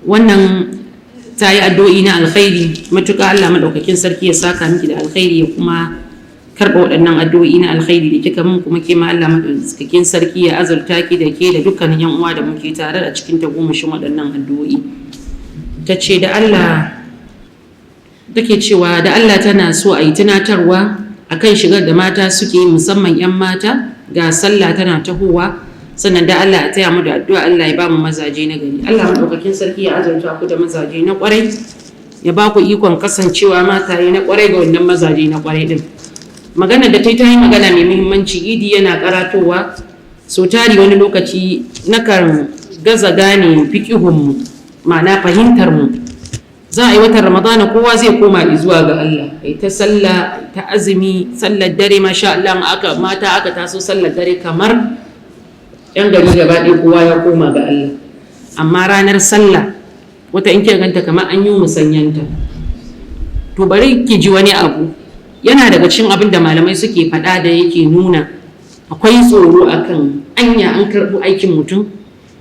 wannan ta yi addu'o'i na alkhairi matuƙa. Allah madaukakin sarki ya saka miki da alkhairi ya kuma karɓa waɗannan addu'o'i na alkhairi da kika mun, kuma ke ma Allah madaukakin sarki ya azurta ki da ke da dukkanin yan uwa da muke tare a cikin tagomashin waɗannan addu'o'i. Ta ce da Allah take cewa da Allah tana so a yi tunatarwa akan shigar da mata suke yi, musamman 'yan mata, ga sallah tana tahowa, sannan da Allah ya taya mu da addu'a Allah ya ba mu mazaje na gari. Allah madaukakin sarki ya azurta ku da mazaje na kwarai, ya ba ku ikon kasancewa mataye na kwarai ga wannan mazaje na kwarai din. Magana da ta yi magana mai muhimmanci. Idi yana karatowa, so tari wani lokaci nakan gaza gane fiqihun ma'ana fahimtar mu. Za a yi watan Ramadana kowa zai koma zuwa ga Allah, ai ta sallah ta azumi, sallar dare masha Allah, mata aka taso sallar dare kamar yan gari gaba ɗaya kowa ya koma ga Allah. Amma ranar sallah wata in kika ganta kamar an yi musanyanta. To bari ki ji wani abu, yana daga cikin abin da malamai suke faɗa da yake nuna akwai tsoro akan anya an karɓo aikin mutum,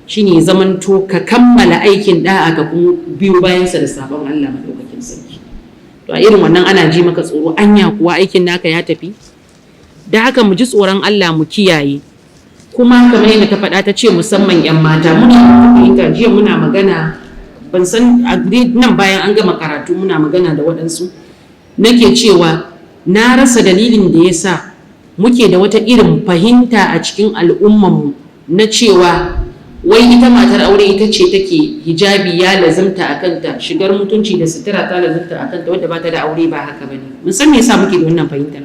shine zamanto ka kammala aikin da'a ka kuma biyo bayansa da sabon Allah madaukakin sarki. To a irin wannan ana ji maka tsoro, anya kuwa aikin naka ya tafi. Da haka mu ji tsoron Allah, mu kiyaye. Kuma kamar yadda ta faɗa, ta ce musamman 'yan mata, muna fahimta. Jiya muna magana, ban san nan bayan an gama karatu muna magana da waɗansu, nake cewa na rasa dalilin da ya sa muke da wata irin fahimta a cikin al'ummanmu na cewa wai ita matar aure ita ce take hijabi ya lazimta a kanta, shigar mutunci da sutura ta lazimta a kanta, wadda ba ta da aure ba haka bane. Mun san me yasa muke da wannan fahimtar.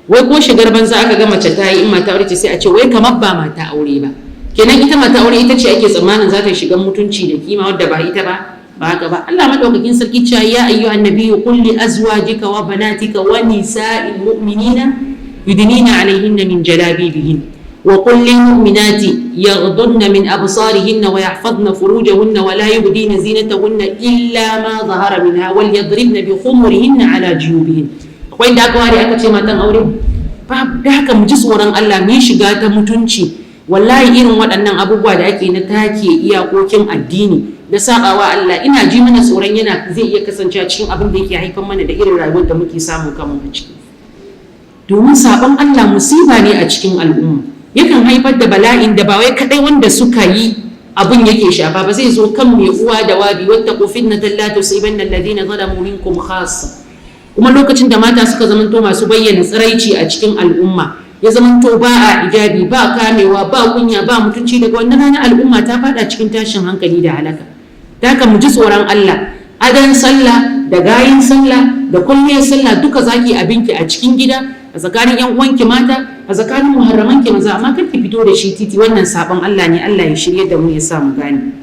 Wai ko shigar banza aka ga mace ta yi, in mata aure ce sai a ce wai kamar ba mata aure ba. Kenan ita mata aure ita ce ake tsammanin za ta shigar mutunci da kima, wadda ba ita ba haka ba. Allah madaukakin sarki cewa ya ayyuhan nabiyyu qul li azwajika wa banatika wa nisa'il mu'minina yudnina 'alayhinna min jalabibihin وقل للمؤمنات يغضن من أبصارهن ويحفظن فروجهن ولا يبدين زينتهن إلا ما ظهر منها وليضربن بخمرهن على جيوبهن. akwai da aka ware aka ce matan aure ba, da haka mu ji tsoron Allah, mu shiga ta mutunci. Wallahi irin waɗannan abubuwa da ake na take iyakokin addini da sabawa Allah, ina ji mana tsoron zai iya kasancewa cikin abin da yake haifar mana da irin rayuwar da muke samun kanmu a ciki. Domin sabon Allah musiba ne a cikin al'umma, yakan haifar da bala'in da ba wai kadai wanda suka yi abun yake shafa ba, zai zo kan mai uwa da wabi. wattaqu fitnatan la tusibanna alladhina zalamu minkum khassa. Kuma lokacin da mata suka zamanto masu bayyana tsiraici a cikin al'umma, ya zamanto ba a ijabi, ba kamewa, ba kunya, ba mutunci, daga wannan ranar al'umma ta fada cikin tashin hankali da halaka. Da haka mu ji tsoron Allah. Adan sallah da gayin sallah da kulliyar sallah duka zaki abinki a cikin gida, a tsakanin yan uwanki mata, a tsakanin muharramanki maza, amma kar ki fito da shi titi. Wannan sabon Allah ne. Allah ya shirye da mu, ya sa mu gane.